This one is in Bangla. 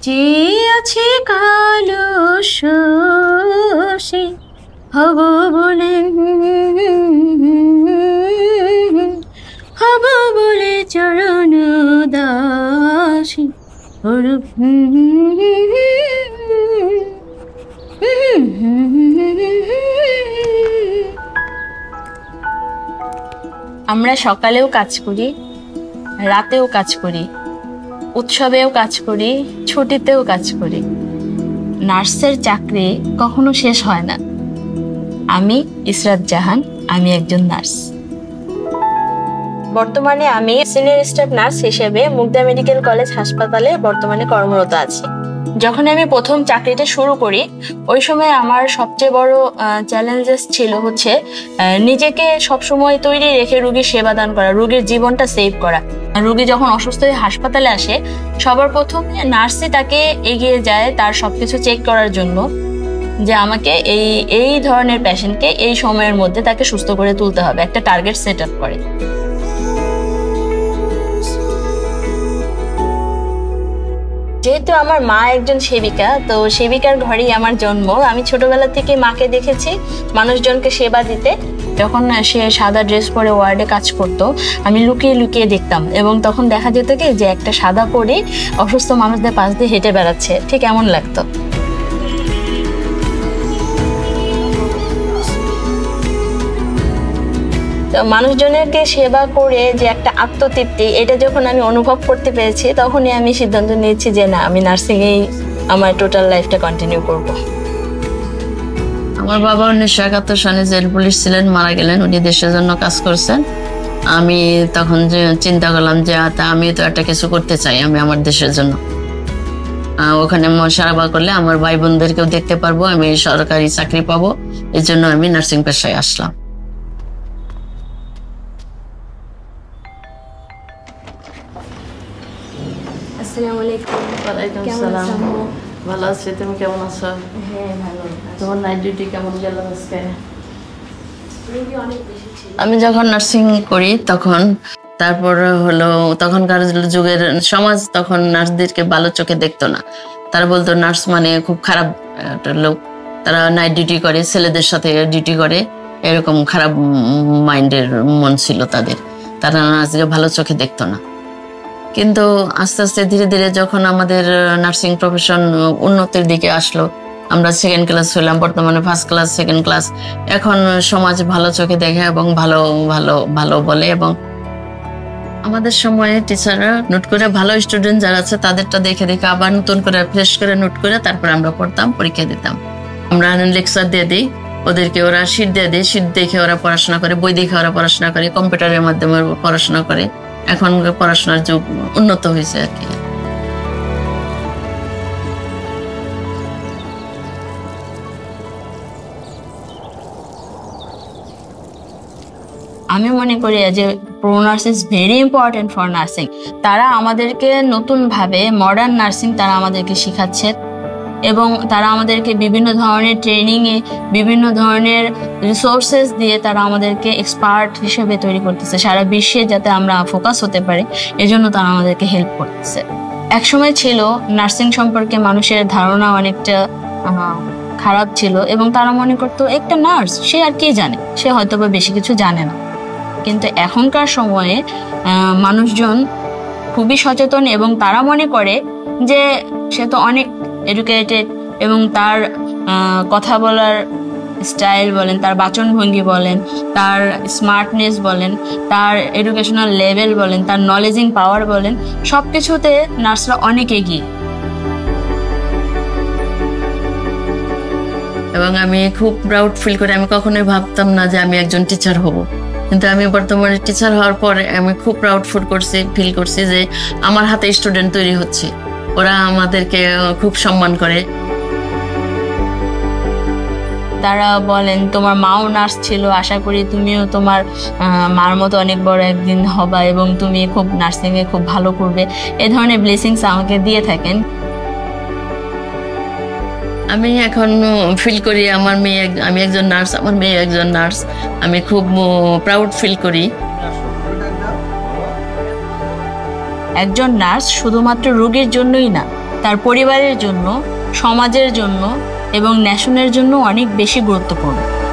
যে আছে কালো শোষে হব বলে, হব বলে চরণ দাসী। আমরা সকালেও কাজ করি, রাতেও কাজ করি, উৎসবেও কাজ করি, ছুটিতেও কাজ করি। নার্সের চাকরি কখনো শেষ হয় না। আমি ইসরাত জাহান, আমি একজন নার্স। বর্তমানে আমি সিনিয়র স্টাফ নার্স হিসেবে মুগদা মেডিকেল কলেজ হাসপাতালে বর্তমানে কর্মরত আছি। যখন আমি প্রথম চাকরিটা শুরু করি, ওই সময় আমার সবচেয়ে বড় চ্যালেঞ্জেস ছিল হচ্ছে নিজেকে সবসময় তৈরি রেখে রোগীর সেবা দান করা, রোগীর জীবনটা সেভ করা। রোগী যখন অসুস্থ হয়ে হাসপাতালে আসে, সবার প্রথমে নার্সই তাকে এগিয়ে যায় তার সবকিছু চেক করার জন্য, যে আমাকে এই ধরনের পেশেন্টকে এই সময়ের মধ্যে তাকে সুস্থ করে তুলতে হবে, একটা টার্গেট সেট আপ করে। যেহেতু আমার মা একজন সেবিকা, তো সেবিকার ঘরেই আমার জন্ম। আমি ছোটবেলা থেকে মাকে দেখেছি মানুষজনকে সেবা দিতে। যখন সে সাদা ড্রেস পরে ওয়ার্ডে কাজ করতো, আমি লুকিয়ে লুকিয়ে দেখতাম, এবং তখন দেখা যেত কি যে একটা সাদা পরে অসুস্থ মানুষদের পাশ দিয়ে হেঁটে বেড়াচ্ছে, ঠিক এমন লাগতো। মানুষজনেরকে সেবা করে যে একটা আত্মতৃপ্তি, এটা যখন আমি অনুভব করতে পেরেছি, তখনই আমি সিদ্ধান্ত নিয়েছি যে না, আমি নার্সিংয়েই আমার টোটাল লাইফটা কন্টিনিউ করব। আমার বাবা 1971 সালে জেল পুলিশ ছিলেন, মারা গেলেন। উনি দেশের জন্য কাজ করছেন। আমি তখন যে চিন্তা করলাম যে আমি তো একটা কিছু করতে চাই, আমি আমার দেশের জন্য। ওখানে সেবা করলে আমার ভাই বোনদেরকেও দেখতে পারবো, আমি সরকারি চাকরি পাবো। এই জন্য আমি নার্সিং পেশায় আসলাম। আসসালামু আলাইকুম। ওয়ালাইকুম আসসালাম। ভালো আছি, তুমি কেমন আছো? হ্যাঁ, ভালো। তোমার নাইট ডিউটি কেমন গেল আজকে? আমি যখন নার্সিং করি তখন তখনকার যুগের সমাজ তখন নার্সদেরকে ভালো চোখে দেখতো না। তারা বলতো নার্স মানে খুব খারাপ একটা লোক, তারা নাইট ডিউটি করে, ছেলেদের সাথে ডিউটি করে, এরকম খারাপ মাইন্ডের মন ছিল তাদের। তারা নার্সকে ভালো চোখে দেখতো না। কিন্তু আস্তে আস্তে ধীরে ধীরে যখন আমাদের নার্সিং প্রফেশন উন্নতির দিকে আসলো, আমরা সেকেন্ড ক্লাস হলাম, বর্তমানে ফার্স্ট ক্লাস, সেকেন্ড ক্লাস। এখন সমাজ ভালো চোখে দেখে এবং ভালো ভালো ভালো বলে। এবং আমাদের সময়ে টিচাররা নোট করে, ভালো স্টুডেন্ট যারা আছে তাদেরটা দেখে দেখে আবার নতুন করে ফ্রেশ করে নোট করে তারপর আমরা পড়তাম, পরীক্ষা দিতাম। আমরা লেকচার দিয়ে দিই ওদেরকে, ওরা শীট দিয়ে দিই, শীট দেখে ওরা পড়াশোনা করে, বই দেখে ওরা পড়াশোনা করে, কম্পিউটারের মাধ্যমে পড়াশোনা করে। এখন পড়াশোনার যুগ উন্নত হয়েছে আর কি। আমি মনে করি যে pro nurse is very important for nursing. তারা আমাদেরকে নতুনভাবে মডার্ন নার্সিং তারা আমাদেরকে শেখাচ্ছে, এবং তারা আমাদেরকে বিভিন্ন ধরনের ট্রেনিংয়ে, বিভিন্ন ধরনের রিসোর্সেস দিয়ে তারা আমাদেরকে এক্সপার্ট হিসেবে তৈরি করতেছে, সারা বিশ্বে যাতে আমরা ফোকাস হতে পারি এজন্য তারা আমাদেরকে হেল্প করতেছে। একসময় ছিল নার্সিং সম্পর্কে মানুষের ধারণা অনেকটা খারাপ ছিল, এবং তারা মনে করতো একটা নার্স, সে আর কি জানে, সে হয়তো বা বেশি কিছু জানে না। কিন্তু এখনকার সময়ে মানুষজন খুবই সচেতন, এবং তারা মনে করে যে সে তো অনেক এডুকেটেড, এবং তার কথা বলার স্টাইল বলেন, তার বাচনভঙ্গি বলেন, তার স্মার্টনেস বলেন, তার এডুকেশনাল লেভেল বলেন, তার নলেজিং পাওয়ার বলেন, সব কিছুতে নার্সরা অনেক এগিয়ে। এবং আমি খুব প্রাউড ফিল করি। আমি কখনোই ভাবতাম না যে আমি একজন টিচার হব, কিন্তু আমি বর্তমানে টিচার হওয়ার পরে আমি খুব প্রাউড ফিল করছি যে আমার হাতে স্টুডেন্ট তৈরি হচ্ছে, ওরা আমাদেরকে খুব সম্মান করে। তারা বলেন তোমার মাও নার্স ছিল, আশা করি তুমিও তোমার মার মতো অনেক বড় একদিন হবা, এবং তুমি খুব নার্সিংয়ে খুব ভালো করবে, এ ধরনের ব্লেসিংস আমাকে দিয়ে থাকেন। আমি এখন ফিল করি আমি একজন নার্স, আমার মেয়ে একজন নার্স, আমি খুব প্রাউড ফিল করি। একজন নার্স শুধুমাত্র রোগীর জন্যই না, তার পরিবারের জন্য, সমাজের জন্য এবং ন্যাশনের জন্য অনেক বেশি গুরুত্বপূর্ণ।